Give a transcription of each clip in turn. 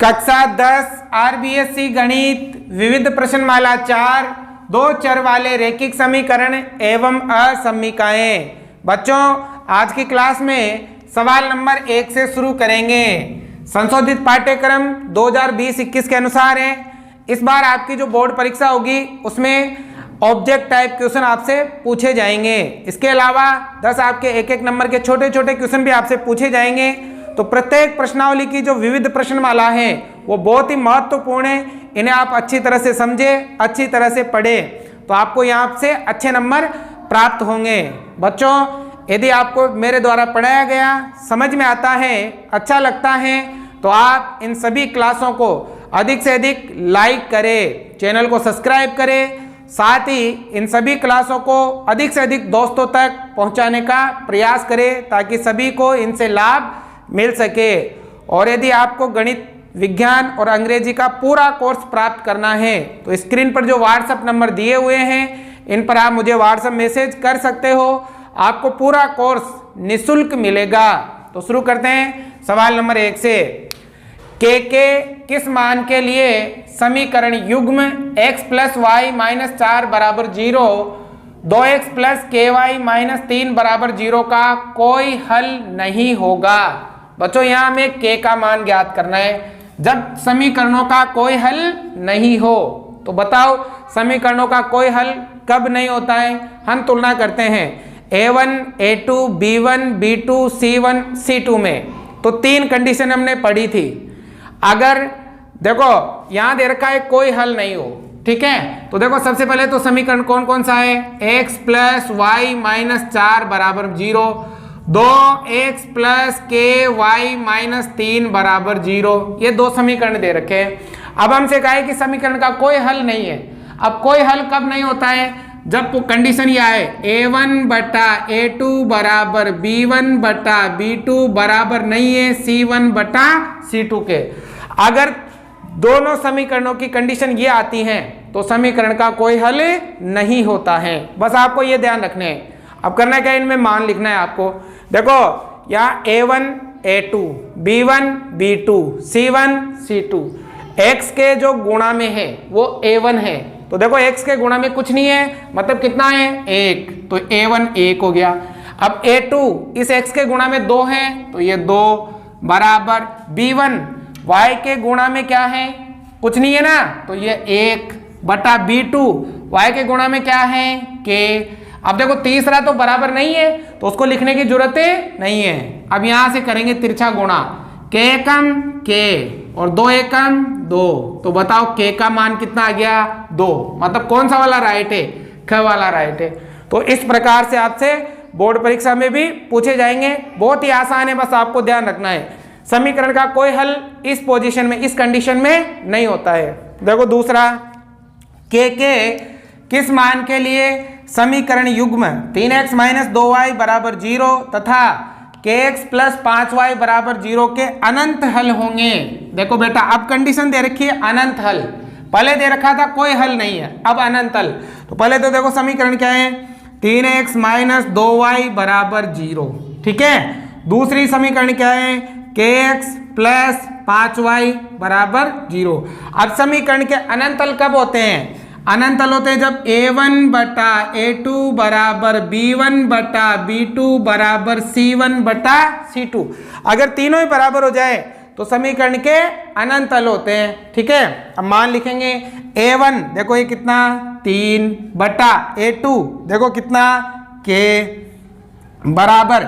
कक्षा 10 आरबीएससी गणित विविध प्रश्नमाला 4 दो चर वाले रैखिक समीकरण एवं असमीकाएं। बच्चों आज की क्लास में सवाल नंबर 1 से शुरू करेंगे। संशोधित पाठ्यक्रम 2020-21 के अनुसार है। इस बार आपकी जो बोर्ड परीक्षा होगी उसमें ऑब्जेक्ट टाइप क्वेश्चन आपसे पूछे जाएंगे। इसके अलावा 10 आपके एक नंबर के छोटे छोटे क्वेश्चन भी आपसे पूछे जाएंगे। तो प्रत्येक प्रश्नावली की जो विविध प्रश्नमाला है वो बहुत ही महत्वपूर्ण है। इन्हें आप अच्छी तरह से समझे, अच्छी तरह से पढ़े तो आपको यहाँ से अच्छे नंबर प्राप्त होंगे। बच्चों यदि आपको मेरे द्वारा पढ़ाया गया समझ में आता है, अच्छा लगता है तो आप इन सभी क्लासों को अधिक से अधिक लाइक करें, चैनल को सब्सक्राइब करें, साथ ही इन सभी क्लासों को अधिक से अधिक दोस्तों तक पहुंचाने का प्रयास करें ताकि सभी को इनसे लाभ मिल सके। और यदि आपको गणित, विज्ञान और अंग्रेजी का पूरा कोर्स प्राप्त करना है तो स्क्रीन पर जो व्हाट्सएप नंबर दिए हुए हैं इन पर आप मुझे व्हाट्सएप मैसेज कर सकते हो। आपको पूरा कोर्स निःशुल्क मिलेगा। तो शुरू करते हैं सवाल नंबर 1 से। के किस मान के लिए समीकरण युग्म x + y - 4 = 0, 2x + ky - 3 = 0 का कोई हल नहीं होगा। बच्चों यहाँ हमें k का मान ज्ञात करना है। जब समीकरणों का कोई हल नहीं हो तो बताओ समीकरणों का कोई हल कब नहीं होता है। हम तुलना करते हैं a1, a2, b1, b2, c1, c2 में। तो 3 कंडीशन हमने पढ़ी थी। अगर देखो यहां दे रखा है कोई हल नहीं हो, ठीक है, तो देखो सबसे पहले तो समीकरण कौन कौन सा है। x + y - 4 = 0, 2x + ky - 3 = 0। ये 2 समीकरण दे रखे हैं। अब हमसे कहा है कि समीकरण का कोई हल नहीं है। अब कोई हल कब नहीं होता है, जब वो कंडीशन यह है a1 / a2 = b1 / b2 बराबर नहीं है c1 / c2 के। अगर दोनों समीकरणों की कंडीशन ये आती हैं तो समीकरण का कोई हल नहीं होता है। बस आपको ये ध्यान रखना है। अब करना क्या, इनमें मान लिखना है आपको। देखो यहाँ a1 a2, b1 b2, c1 c2 x के जो गुणा में है वो a1 है। तो देखो x के गुणा में कुछ नहीं है, मतलब कितना है 1, तो a1 1 हो गया। अब a2 इस x के गुणा में 2 है तो ये 2 बराबर b1 y के गुणा में क्या है, कुछ नहीं है ना, तो ये 1 बटा b2 y के गुणा में क्या है k। अब देखो तीसरा तो बराबर नहीं है तो उसको लिखने की जरूरत नहीं है। अब यहां से करेंगे तिरछा गुणा, k कम k और 2 एकम 2, तो बताओ k का मान कितना आ गया 2, मतलब कौन सा वाला राइट है, ख वाला राइट है। तो इस प्रकार से आपसे बोर्ड परीक्षा में भी पूछे जाएंगे। बहुत ही आसान है, बस आपको ध्यान रखना है समीकरण का कोई हल इस पोजीशन में, इस कंडीशन में नहीं होता है। देखो दूसरा, के किस मान के लिए समीकरण युग्म 3x - 2y = 0 तथा kx + 5y = 0 के अनंत हल होंगे। देखो बेटा अब कंडीशन दे रखी है अनंत हल, पहले दे रखा था कोई हल नहीं है, अब अनंत हल। तो पहले तो देखो समीकरण क्या है, 3x - 2y = 0, ठीक है। दूसरी समीकरण क्या है, kx + 5y = 0। अब समीकरण के अनंत हल कब होते हैं, अनंत हल होते हैं जब a1 / a2 = b1 / b2 = c1 / c2। अगर तीनों ही बराबर हो जाए तो समीकरण के अनंत हल होते हैं, ठीक है। अब मान लिखेंगे a1 देखो ये कितना 3 बटा a2 देखो कितना k बराबर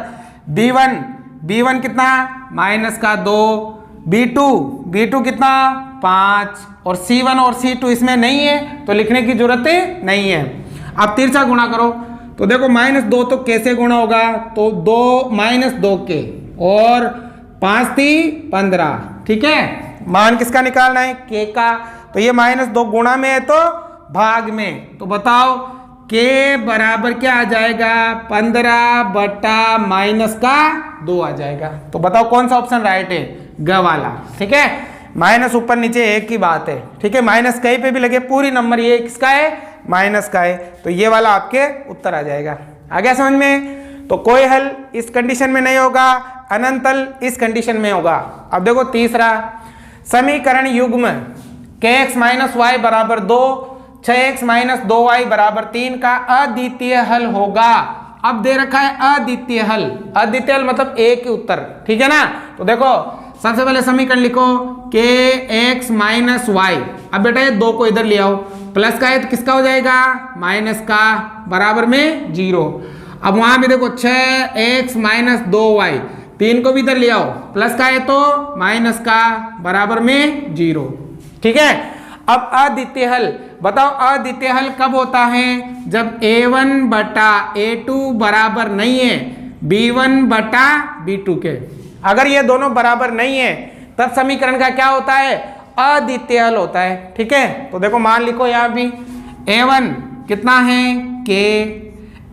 b1 कितना -2, b2 कितना 5 और c1 और c2 इसमें नहीं है तो लिखने की जरूरत नहीं है। अब तिरछा गुणा करो तो देखो -2 तो कैसे गुणा होगा, तो 2 - 2k और 5 × 15, ठीक है। मान किसका निकालना है, k का। तो ये -2 गुणा में है तो भाग में, तो बताओ k बराबर क्या आ जाएगा 15 बटा -2 आ जाएगा। तो बताओ कौन सा ऑप्शन राइट है, ग वाला, ठीक है। माइनस ऊपर नीचे एक ही बात है, ठीक है। माइनस कहीं पे भी लगे पूरी नंबर ये किसका है, माइनस का है, तो ये वाला आपके उत्तर आ जाएगा। आ गया समझ में। तो कोई हल इस कंडीशन में नहीं होगा, अनंत हल इस कंडीशन में होगा। अब देखो तीसरा, समीकरण युग्म kx माइनस वाई बराबर 2, 6x माइनस 2y बराबर 3 का अद्वितीय हल होगा। अब दे रखा है अद्वितीय हल, अद्वितीय हल मतलब एक ही उत्तर, ठीक है ना। तो देखो सबसे पहले समीकरण लिखो kx माइनस वाई। अब बेटा ये 2 को इधर ले आओ, प्लस का है तो किसका हो जाएगा, माइनस का, बराबर में 0। अब वहां भी देखो 6x माइनस 2y, 3 को भी इधर ले आओ, प्लस का है तो माइनस का, बराबर में 0, ठीक है। अब अद्वितीय हल बताओ, अद्वितीय हल कब होता है, जब a1 बटा a2 बराबर नहीं है b1 बटा b2 के। अगर ये दोनों बराबर नहीं है तब समीकरण का क्या होता है, अद्वितीय हल होता है, ठीक है। तो देखो मान लिखो यहाँ भी a1 कितना है k,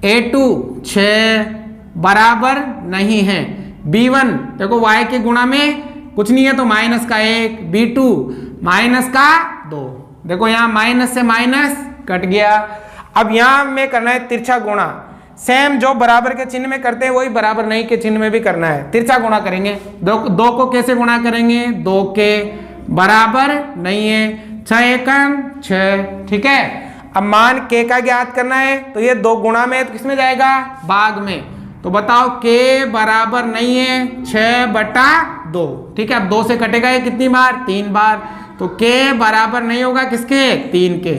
a2 6 बराबर नहीं है, b1 देखो y के गुणा में कुछ नहीं है तो माइनस का 1, b2 माइनस का 2। देखो यहाँ माइनस से माइनस कट गया। अब यहाँ में करना है तिरछा गुणा, सेम जो बराबर के चिन्ह में करते हैं वही बराबर नहीं के चिन्ह में भी करना है, तिरछा गुणा करेंगे। दो को कैसे गुणा करेंगे, 2 के बराबर नहीं है, 6 एकम 6, ठीक है। अब मान के का ज्ञात करना है तो ये 2 गुणा में तो किसमें जाएगा, भाग में। तो बताओ के बराबर नहीं है 6 बटा 2, ठीक है। अब 2 से कटेगा ये कितनी बार, 3 बार। तो के बराबर नहीं होगा किसके, 3 के,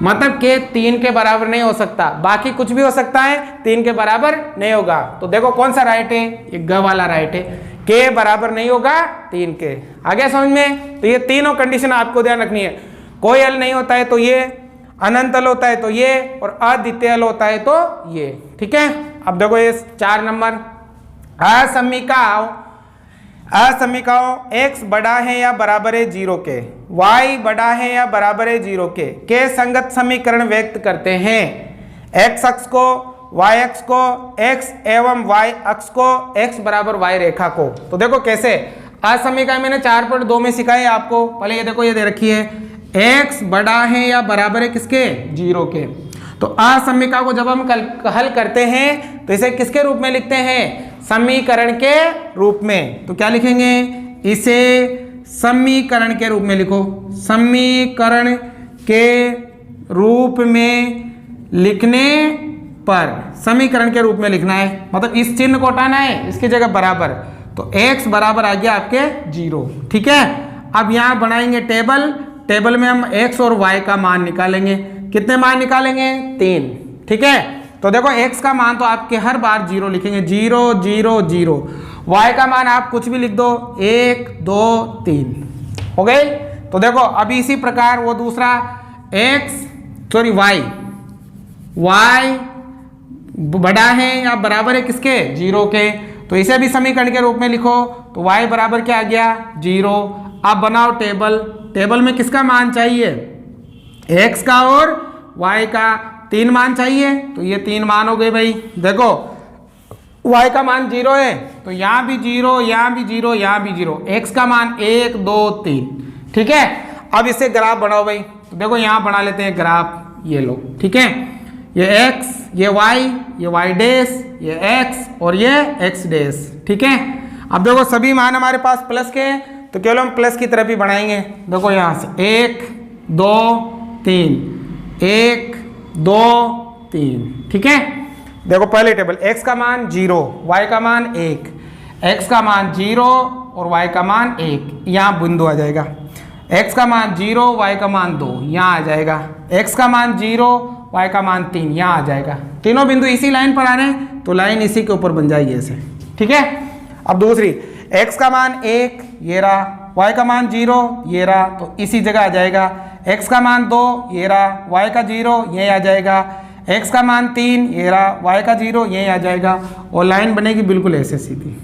मतलब के 3 के बराबर नहीं हो सकता, बाकी कुछ भी हो सकता है, 3 के बराबर नहीं होगा। तो देखो कौन सा राइट है, ये ग वाला राइट है, के बराबर नहीं होगा 3 के। आ गया समझ में। तो ये तीनों कंडीशन आपको ध्यान रखनी है, कोई हल नहीं होता है तो ये, अनंत हल होता है तो ये, और अद्वितीय हल होता है तो ये, ठीक है। अब देखो ये 4 नंबर, असमीकाओं x बड़ा है या बराबर है 0 के, y बड़ा है या बराबर है 0 के संगत समीकरण व्यक्त करते हैं। x अक्ष को, y अक्ष को, x एवं y अक्ष को, x बराबर y रेखा को। तो देखो कैसे, असमीका मैंने 4.2 में सिखाई आपको। पहले ये देखो ये दे रखी है x बड़ा है या बराबर है किसके, 0 के। तो असमीका को जब हम हल करते हैं तो इसे किसके रूप में लिखते हैं, समीकरण के रूप में। तो क्या लिखेंगे, इसे समीकरण के रूप में लिखो, समीकरण के रूप में लिखने पर, समीकरण के रूप में लिखना है, मतलब इस चिन्ह को हटाना है, इसकी जगह बराबर। तो x बराबर आ गया आपके 0, ठीक है। अब यहाँ बनाएंगे टेबल, टेबल में हम x और y का मान निकालेंगे। कितने मान निकालेंगे, 3, ठीक है। तो देखो x का मान तो आपके हर बार 0 लिखेंगे, 0 0 0। y का मान आप कुछ भी लिख दो, 1 2 3, हो गए। तो देखो अभी इसी प्रकार वो दूसरा y बड़ा है या बराबर है किसके, 0 के। तो इसे भी समीकरण के रूप में लिखो। तो y बराबर क्या आ गया, 0। अब बनाओ टेबल, टेबल में किसका मान चाहिए, x का और y का, 3 मान चाहिए। तो ये 3 मान हो गए भाई। देखो y का मान 0 है तो यहाँ भी 0, यहाँ भी 0, यहाँ भी 0, x का मान 1 2 3, ठीक है। अब इसे ग्राफ बनाओ भाई। तो देखो यहाँ बना लेते हैं ग्राफ, ये लो, ठीक है। ये x, ये y, ये y डैश, ये x और ये x डैश, ठीक है। अब देखो सभी मान हमारे पास प्लस के हैं तो केवल हम प्लस की तरफ ही बनाएंगे। देखो यहाँ से 1 2 3, 1 2 3, ठीक है। देखो पहले टेबल, x का मान 0, y का मान 1, x का मान 0 और y का मान 1, यहाँ बिंदु आ जाएगा। x का मान 0, y का मान 2, यहाँ आ जाएगा। x का मान 0, y का मान 3, यहाँ आ जाएगा। तीनों बिंदु इसी लाइन पर आ रहे हैं तो लाइन इसी के ऊपर बन जाएगी ऐसे, ठीक है। अब दूसरी, x का मान 1, ये रहा, y का मान 0, ये रहा, तो इसी जगह आ जाएगा। x का मान 2, ये रहा, y का 0, ये आ जाएगा। x का मान 3, ये रहा, y का 0, ये आ जाएगा। और लाइन बनेगी बिल्कुल ऐसे सीधी,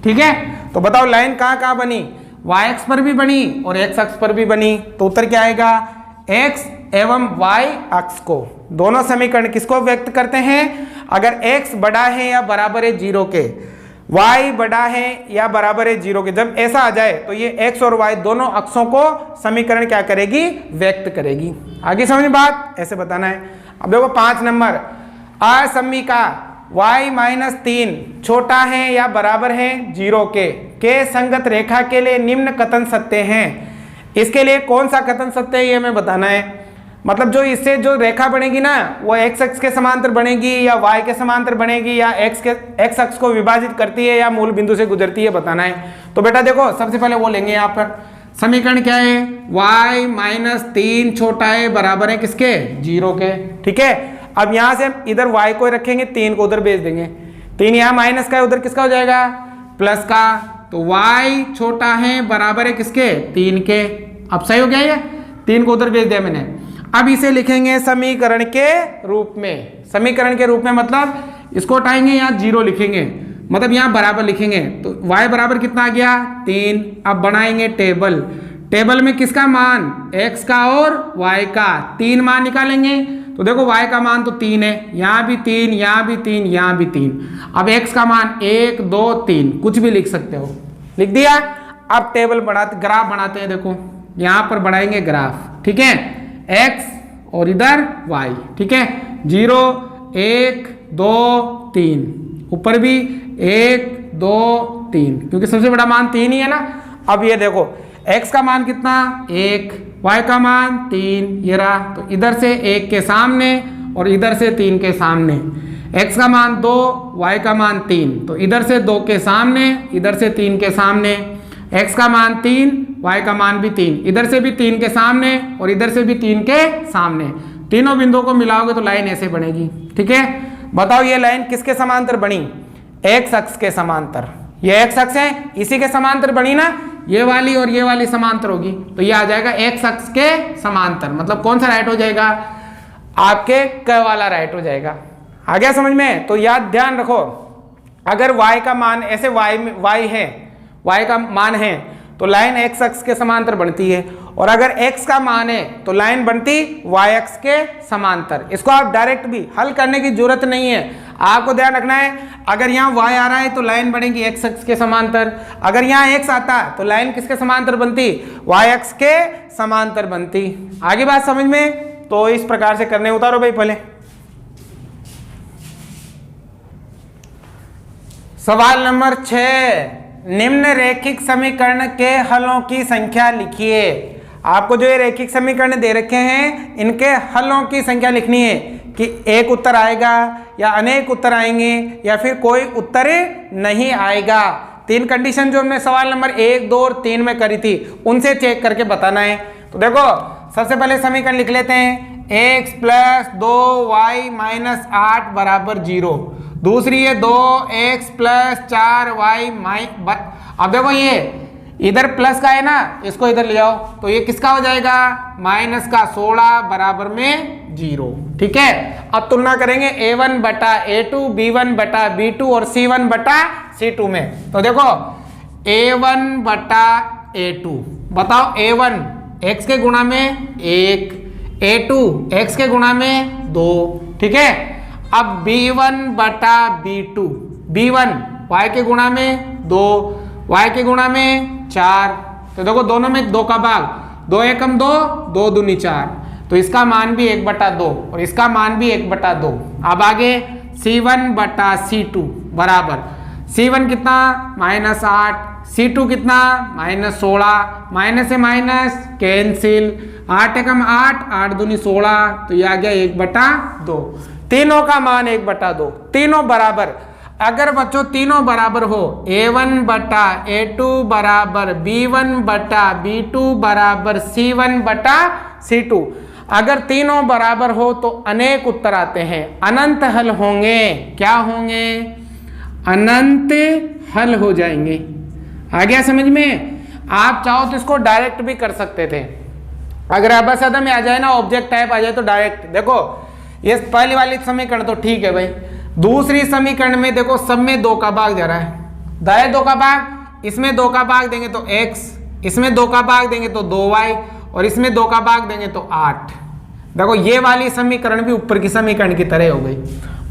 ठीक है। तो बताओ लाइन कहाँ कहाँ बनी, y अक्ष पर भी बनी और x अक्ष पर भी बनी। तो उत्तर क्या आएगा, x एवं y अक्ष को, दोनों समीकरण किसको व्यक्त करते हैं, अगर x बड़ा है या बराबर है 0 के, y बड़ा है या बराबर है 0 के। जब ऐसा आ जाए तो ये x और y दोनों अक्षों को समीकरण क्या करेगी, व्यक्त करेगी। आगे समझ बात, ऐसे बताना है। अब देखो 5 नंबर, असमीका y माइनस 3 छोटा है या बराबर है 0 के संगत रेखा के लिए निम्न कथन सत्य हैं। इसके लिए कौन सा कथन सत्य है ये हमें बताना है। मतलब जो इससे जो रेखा बनेगी ना वो एक्स अक्ष के समांतर बनेगी या वाई के समांतर बनेगी या एक्स अक्ष को विभाजित करती है या मूल बिंदु से गुजरती है बताना है। तो बेटा देखो सबसे पहले वो लेंगे यहाँ पर समीकरण क्या है, y माइनस 3 छोटा है बराबर है किसके, 0 के। ठीक है, अब यहाँ से इधर y को रखेंगे, 3 को उधर भेज देंगे, 3 यहाँ माइनस का है उधर किसका हो जाएगा, प्लस का। तो y छोटा है बराबर है किसके, 3 के। अब सही हो गया ये, 3 को उधर भेज दिया मैंने। अब इसे लिखेंगे समीकरण के रूप में, समीकरण के रूप में मतलब इसको हटाएंगे, यहाँ 0 लिखेंगे, मतलब यहाँ बराबर लिखेंगे। तो y बराबर कितना आ गया, 3। अब बनाएंगे टेबल, टेबल में किसका मान, x का और y का, 3 मान निकालेंगे। तो देखो y का मान तो 3 है, यहाँ भी 3, यहाँ भी 3, यहाँ भी 3। अब x का मान 1 2 3 कुछ भी लिख सकते हो, लिख दिया। अब टेबल बनाते, ग्राफ बनाते हैं। देखो यहाँ पर बढ़ाएंगे ग्राफ, ठीक है, x और इधर y, ठीक है, 0 1 2 3, ऊपर भी 1 2 3, क्योंकि सबसे बड़ा मान 3 ही है ना। अब ये देखो x का मान कितना 1, y का मान 3, ये रहा। तो इधर से 1 के सामने और इधर से 3 के सामने, x का मान 2, y का मान 3, तो इधर से 2 के सामने इधर से 3 के सामने, x का मान 3, y का मान भी 3, इधर से भी 3 के सामने और इधर से भी 3 के सामने। तीनों बिंदुओं को मिलाओगे तो लाइन ऐसे बनेगी। ठीक है, बताओ ये लाइन किसके समांतर बनी, एक्स अक्ष के समांतर। ये एक्स अक्ष है, इसी के समांतर बनी ना, ये वाली और ये वाली समांतर होगी, तो ये आ जाएगा एक्स अक्ष के समांतर। मतलब कौन सा राइट हो जाएगा, आपके क वाला राइट हो जाएगा। आ गया समझ में। तो याद ध्यान रखो, अगर y का मान ऐसे y का मान है तो लाइन x अक्ष के समांतर बनती है, और अगर x का मान है तो लाइन बनती y अक्ष के समांतर। इसको आप डायरेक्ट भी हल करने की जरूरत नहीं है, आपको ध्यान रखना है, अगर यहाँ y आ रहा है तो लाइन बनेगी x अक्ष के समांतर, अगर यहाँ x आता है तो लाइन किसके समांतर बनती, y अक्ष के समांतर बनती। आगे बात समझ में। तो इस प्रकार से करने, उतारो भाई पहले। सवाल नंबर 6, निम्न रैखिक समीकरण के हलों की संख्या लिखिए। आपको जो ये रैखिक समीकरण दे रखे हैं इनके हलों की संख्या लिखनी है, कि एक उत्तर आएगा या अनेक उत्तर आएंगे या फिर कोई उत्तर नहीं आएगा। 3 कंडीशन जो हमने सवाल नंबर 1 2 और 3 में करी थी उनसे चेक करके बताना है। तो देखो सबसे पहले समीकरण लिख लेते हैं, x प्लस 2y माइनस 8 बराबर 0। दूसरी है 2x प्लस 4y अब देखो ये इधर प्लस का है ना, इसको इधर ले आओ तो ये किसका हो जाएगा, माइनस का 16 बराबर में 0। ठीक है, अब तुलना करेंगे a1 बटा a2, b1 बटा b2 और c1 बटा c2 में। तो देखो a1 बटा a2, बताओ a1 x के गुणा में 1, a2 x के गुणा में 2। ठीक है, अब b1 बटा b2, b1 y के गुणा में 2, y के गुणा में 4। तो देखो दोनों में 2 का भाग, 2 एकम 2, 2 दूनी 4, तो इसका मान भी 1 बटा 2 और इसका मान भी 1 बटा 2। अब आगे c1 बटा c2 बराबर, c1 कितना माइनस 8, c2 कितना माइनस 16, माइनस से माइनस कैंसिल, 8 एकम 8, 8 दूनी 16, तो ये आ गया 1 बटा 2। तीनों का मान 1 बटा 2, तीनों बराबर। अगर बच्चों तीनों बराबर हो, a1 बटा a2 बराबर b1 बटा b2 बराबर c1 बटा c2, अगर तीनों बराबर हो तो अनेक उत्तर आते हैं, अनंत हल होंगे। क्या होंगे, अनंत हल हो जाएंगे। आ गया समझ में। आप चाहो तो इसको डायरेक्ट भी कर सकते थे, अगर अबसद में आ जाए ना, ऑब्जेक्ट टाइप आ जाए तो डायरेक्ट। देखो ये पहली वाली समीकरण तो ठीक है भाई, दूसरी समीकरण में देखो सब में 2 का भाग जा रहा है, दाएं 2 का भाग, इसमें 2 का भाग देंगे तो x, इसमें 2 का भाग देंगे तो 2y और इसमें 2 का भाग देंगे तो 8। देखो ये वाली समीकरण भी ऊपर की समीकरण की तरह हो गई,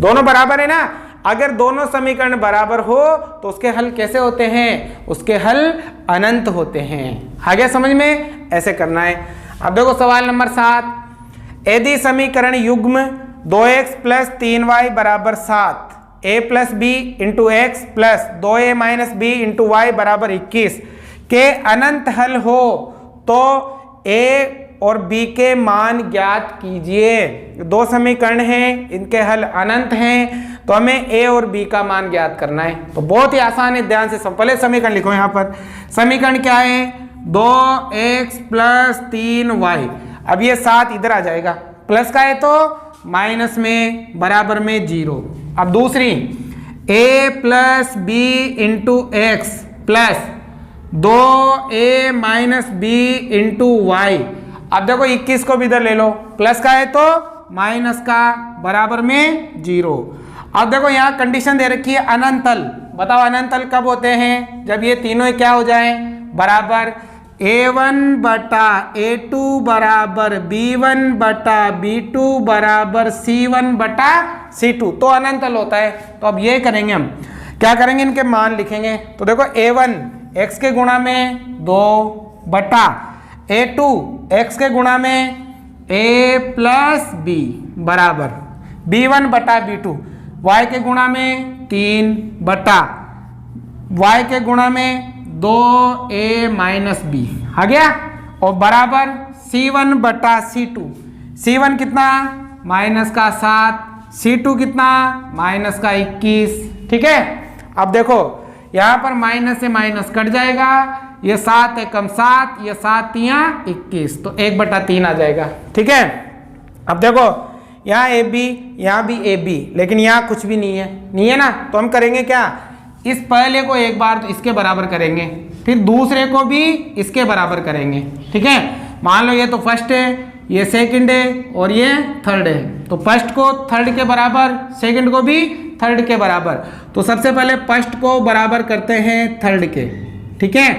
दोनों बराबर है ना। अगर दोनों समीकरण बराबर हो तो उसके हल कैसे होते हैं, उसके हल अनंत होते हैं। आगे समझ में, ऐसे करना है। अब देखो सवाल नंबर 7, यदि समीकरण युग्म 2x प्लस 3y बराबर 7, a plus B into X plus 2a minus B into Y बराबर 21 के अनंत हल हो तो ए और बी के मान ज्ञात कीजिए। दो समीकरण हैं, इनके हल अनंत हैं, तो हमें ए और बी का मान ज्ञात करना है। तो बहुत ही आसान है, ध्यान से सब पहले समीकरण लिखो। यहाँ पर समीकरण क्या है, 2x + 3y। अब ये 7 इधर आ जाएगा, प्लस का है तो माइनस में, बराबर में 0। अब दूसरी a + b × x plus 2a - b × y। अब देखो 21 को भी इधर ले लो, प्लस का है तो माइनस का, बराबर में 0। अब देखो यहाँ कंडीशन दे रखी है अनंतल। बताओ अनंतल कब होते हैं, जब ये तीनों क्या हो जाए, बराबर। a1 / a2 = b1 / b2 = c1 / c2, तो अनंतल होता है। तो अब ये करेंगे, हम क्या करेंगे, इनके मान लिखेंगे। तो देखो a1 x के गुणा में 2 बटा a2 x के गुणा में a + b बराबर b1 / b2, y के गुणा में 3 बटा y के गुणा में 2a - b आ गया, और बराबर c1 / c2। c1 कितना, माइनस का 7, c2 कितना, माइनस का 21। ठीक है। अब देखो यहाँ पर माइनस से माइनस कट जाएगा, ये 7 एकम 7, ये 7 × 3 = 21, तो 1/3 आ जाएगा। ठीक है। अब देखो यहाँ ए बी, यहाँ भी ए बी, लेकिन यहाँ कुछ भी नहीं है ना, तो हम करेंगे क्या, इस पहले को एक बार तो इसके बराबर करेंगे, फिर दूसरे को भी इसके बराबर करेंगे। ठीक है। मान लो ये तो फर्स्ट है, ये सेकंड है और ये थर्ड है, तो फर्स्ट को थर्ड के बराबर, सेकंड को भी थर्ड के बराबर। तो सबसे पहले फर्स्ट को बराबर करते हैं थर्ड के। ठीक है।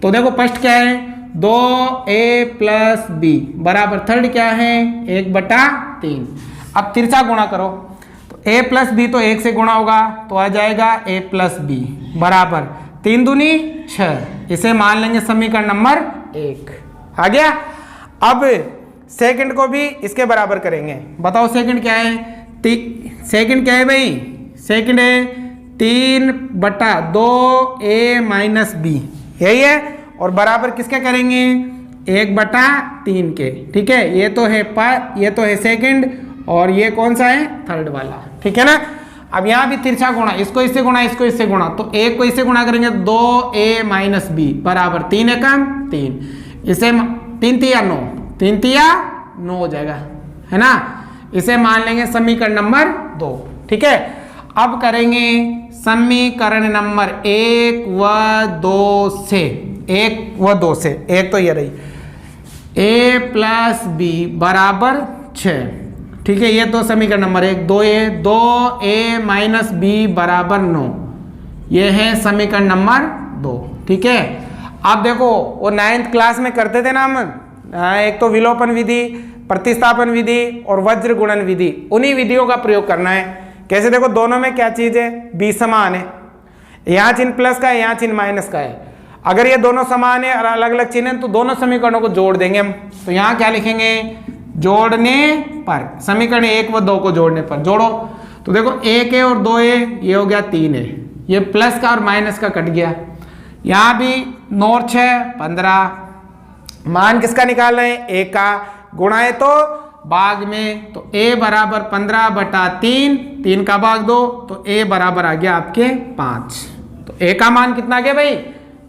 तो देखो फर्स्ट क्या है, 2a + b बराबर थर्ड क्या है, 1/3। अब तिरछा गुणा करो, तो a + b तो 1 से गुणा होगा, तो आ जाएगा a + b बराबर 3 दूनी 6। इसे मान लेंगे समीकरण नंबर 1। आ गया। अब सेकंड को भी इसके बराबर करेंगे। बताओ सेकंड क्या है, सेकंड क्या है भाई, सेकंड है 3/2a - b, यही है, और बराबर किसके करेंगे, 1/3 के। ठीक है। ये तो है सेकंड, और ये कौन सा है, थर्ड वाला। ठीक है ना। अब यहाँ भी तिरछा गुणा, इसको इससे गुणा, इसको इससे गुणा, तो एक को इससे गुणा करेंगे 2a - b बराबर 3 एकम 3, इसे 3 × 9, 3 × 9 हो जाएगा, है ना। इसे मान लेंगे समीकरण नंबर 2। ठीक है। अब करेंगे समीकरण नंबर 1 व 2 से, 1 व 2 से, एक तो ये रही a + b बराबर 6। ठीक है। ये तो समीकरण नंबर 1, 2a - b बराबर 9, ये है समीकरण नंबर 2। ठीक है। अब देखो वो 9th क्लास में करते थे ना हम, एक तो विलोपन विधि, प्रतिस्थापन विधि और वज्र गुणन विधि, उन्हीं विधियों का प्रयोग करना है। कैसे, देखो दोनों में क्या चीज है, b समान है, यहाँ चिन्ह प्लस का है, यहाँ चिन्ह माइनस का है। अगर ये दोनों समान है और अलग अलग चिन्ह है, तो दोनों समीकरणों को जोड़ देंगे हम। तो यहाँ क्या लिखेंगे, जोड़ने पर, समीकरण 1 व 2 को जोड़ने पर जोड़ो। तो देखो 1 है और 2 है, ये हो गया 3 है, ये प्लस का और माइनस का कट गया। यहाँ भी 9 और 6 15, मान किसका निकाल रहे हैं, a का, गुणा है तो भाग में, तो a बराबर 15/3, 3 का भाग 2, तो a बराबर आ गया आपके 5। तो a का मान कितना आ गया भाई,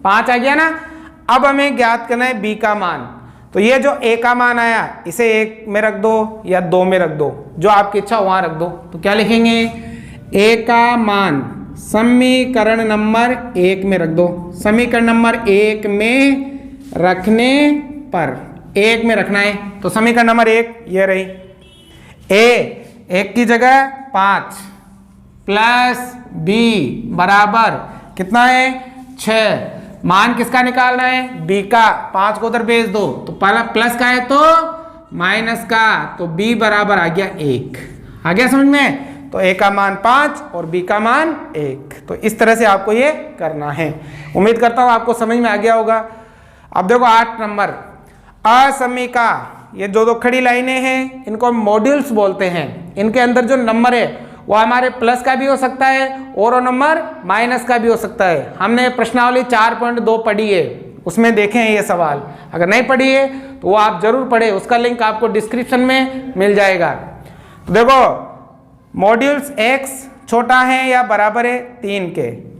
5 आ गया ना। अब हमें ज्ञात करना है b का मान। तो ये जो a का मान आया, इसे 1 में रख दो या 2 में रख दो, जो आपकी इच्छा वहां रख दो। तो क्या लिखेंगे, a का मान समीकरण नंबर 1 में रख दो, समीकरण नंबर 1 में रखने पर, 1 में रखना है। तो समीकरण नंबर 1 ये रही, a 1 की जगह 5 प्लस b बराबर कितना है, 6। मान किसका निकालना है, b का, 5 को उधर भेज दो, तो पहला प्लस का है तो माइनस का, तो b बराबर आ गया 1। आ गया समझ में। तो a का मान 5 और b का मान 1। तो इस तरह से आपको ये करना है। उम्मीद करता हूँ आपको समझ में आ गया होगा। अब देखो 8 नंबर, असमीका, ये जो 2 खड़ी लाइनें हैं, इनको मॉड्यूल्स बोलते हैं। इनके अंदर जो नंबर है वो हमारे प्लस का भी हो सकता है और वो नंबर माइनस का भी हो सकता है। हमने प्रश्नावली 4.2 पढ़ी है, उसमें देखें ये सवाल। अगर नहीं पढ़ी है तो वो आप जरूर पढ़े, उसका लिंक आपको डिस्क्रिप्शन में मिल जाएगा। तो देखो मॉड्यूल्स x छोटा है या बराबर है 3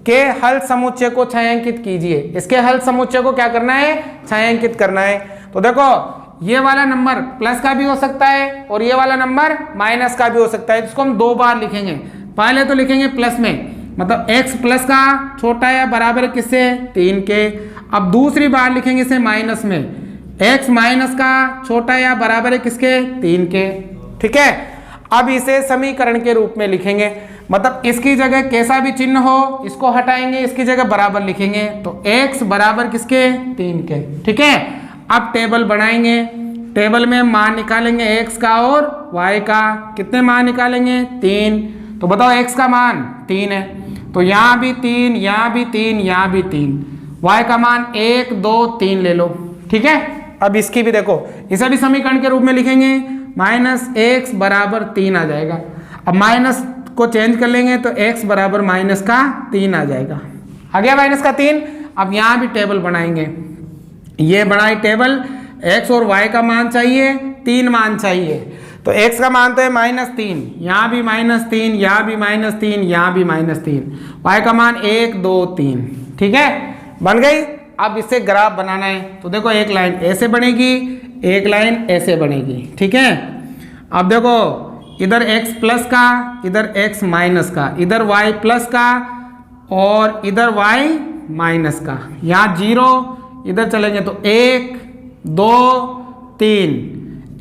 के हल समुच्चय को छायांकित कीजिए। इसके हल समुच्चय को क्या करना है, छायांकित करना है। तो देखो ये वाला नंबर प्लस का भी हो सकता है और ये वाला नंबर माइनस का भी हो सकता है। इसको हम 2 बार लिखेंगे। पहले तो लिखेंगे प्लस में, मतलब x प्लस का छोटा या बराबर है किससे, 3 के। अब दूसरी बार लिखेंगे इसे माइनस में, x माइनस का छोटा या बराबर है किसके, 3 के। ठीक है, अब इसे समीकरण के रूप में लिखेंगे, मतलब इसकी जगह कैसा भी चिन्ह हो इसको हटाएंगे, इसकी जगह बराबर लिखेंगे। तो x बराबर किसके, 3 के। ठीक है, अब टेबल बनाएंगे। टेबल में मान निकालेंगे x का और y का। कितने मान निकालेंगे, 3। तो बताओ x का मान 3 है, तो यहाँ भी 3, यहाँ भी 3, यहाँ भी 3। y का मान 1 2 3 ले लो। ठीक है, अब इसकी भी देखो, इसे भी समीकरण के रूप में लिखेंगे, माइनस x बराबर 3 आ जाएगा। अब माइनस को चेंज कर लेंगे तो x बराबर माइनस का 3 आ जाएगा। आ गया माइनस का 3। अब यहाँ भी टेबल बनाएंगे, ये बनाई टेबल, x और y का मान चाहिए, 3 मान चाहिए। तो x का मान तो है -3, यहाँ भी -3, यहाँ भी -3, यहाँ भी -3, y का मान 1 2 3। ठीक है, बन गई। अब इससे ग्राफ बनाना है। तो देखो एक लाइन ऐसे बनेगी, एक लाइन ऐसे बनेगी। ठीक है, अब देखो इधर x प्लस का, इधर x माइनस का, इधर y प्लस का और इधर y माइनस का। यहाँ 0, इधर चलेंगे तो 1 2 3,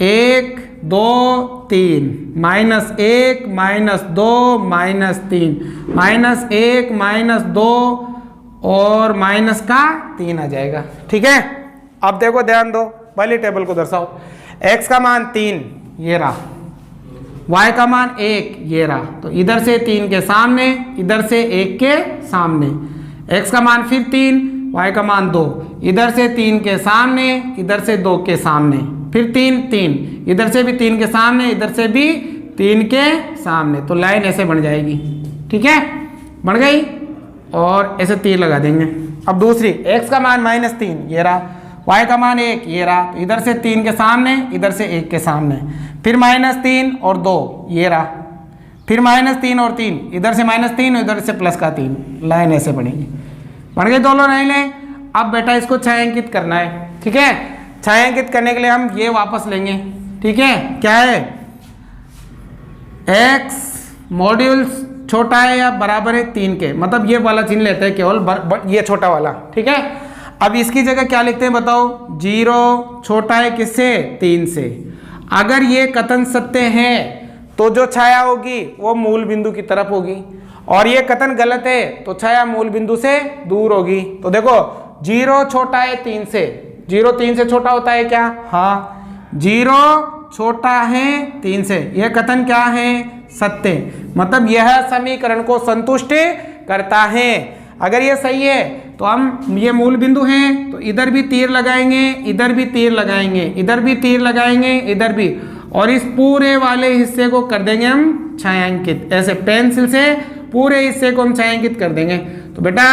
1 2 3, -1 -2 -3, -1 -2 और माइनस का 3 आ जाएगा। ठीक है, अब देखो ध्यान दो, पहले टेबल को दर्शाओ। x का मान 3 ये रहा, y का मान 1 ये रहा, तो इधर से 3 के सामने, इधर से 1 के सामने। x का मान फिर 3, y का मान 2, इधर से 3 के सामने, इधर से 2 के सामने, फिर 3 3, इधर से भी 3 के सामने, इधर से भी 3 के सामने। तो लाइन ऐसे बन जाएगी। ठीक है, बन गई, और ऐसे तीर लगा देंगे। अब दूसरी, x का मान -3 ये रहा, y का मान 1 ये रहा, तो इधर से 3 के सामने, इधर से 1 के सामने, फिर -3 और 2 ये रहा, फिर -3 और 3, इधर से -3 और इधर से प्लस का 3। लाइन ऐसे बनेगी। बन गई दोनों लाइनें। अब बेटा इसको छायांकित करना है। ठीक है, छायांकित करने के लिए हम ये वापस लेंगे। ठीक है, क्या है, x मॉड्यूल्स छोटा है या बराबर है 3 के, मतलब ये वाला चिन्ह लेते हैं केवल, ये छोटा वाला। ठीक है, अब इसकी जगह क्या लिखते हैं बताओ, 0 छोटा है किससे, 3 से। अगर ये कथन सत्य है तो जो छाया होगी वो मूल बिंदु की तरफ होगी, और ये कथन गलत है तो छाया मूल बिंदु से दूर होगी। तो देखो 0 छोटा है 3 से, 0 3 से छोटा होता है क्या, हाँ, 0 छोटा है 3 से, यह कथन क्या है, सत्य, मतलब यह समीकरण को संतुष्ट करता है। अगर ये सही है तो हम, ये मूल बिंदु हैं तो इधर भी तीर लगाएंगे, इधर भी तीर लगाएंगे, इधर भी तीर लगाएंगे, इधर भी, और इस पूरे वाले हिस्से को कर देंगे हम छायांकित। ऐसे पेंसिल से पूरे हिस्से को हम छायांकित कर देंगे। तो बेटा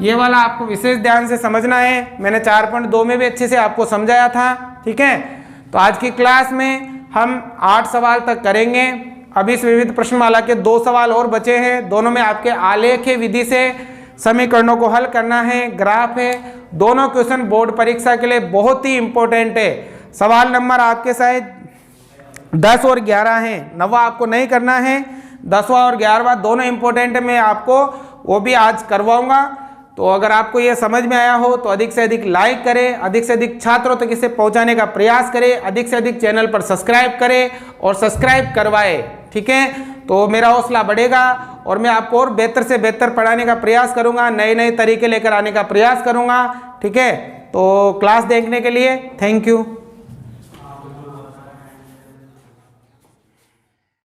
ये वाला आपको विशेष ध्यान से समझना है, मैंने 4.2 में भी अच्छे से आपको समझाया था। ठीक है, तो आज की क्लास में हम 8 सवाल तक करेंगे। अभी इस विविध प्रश्नमाला के 2 सवाल और बचे हैं, दोनों में आपके आलेख्य विधि से समीकरणों को हल करना है, ग्राफ है। दोनों क्वेश्चन बोर्ड परीक्षा के लिए बहुत ही इंपॉर्टेंट है। सवाल नंबर आपके शायद 10 और 11 हैं, 9वां आपको नहीं करना है, 10वां और 11वां दोनों इंपॉर्टेंट है। मैं आपको वो भी आज करवाऊंगा। तो अगर आपको ये समझ में आया हो तो अधिक से अधिक लाइक करें, अधिक से अधिक छात्रों तक इसे पहुंचाने का प्रयास करें, अधिक से अधिक चैनल पर सब्सक्राइब करें और सब्सक्राइब करवाएं। ठीक है, तो मेरा हौसला बढ़ेगा और मैं आपको और बेहतर से बेहतर पढ़ाने का प्रयास करूंगा, नए नए तरीके लेकर आने का प्रयास करूंगा। ठीक है, तो क्लास देखने के लिए थैंक यू।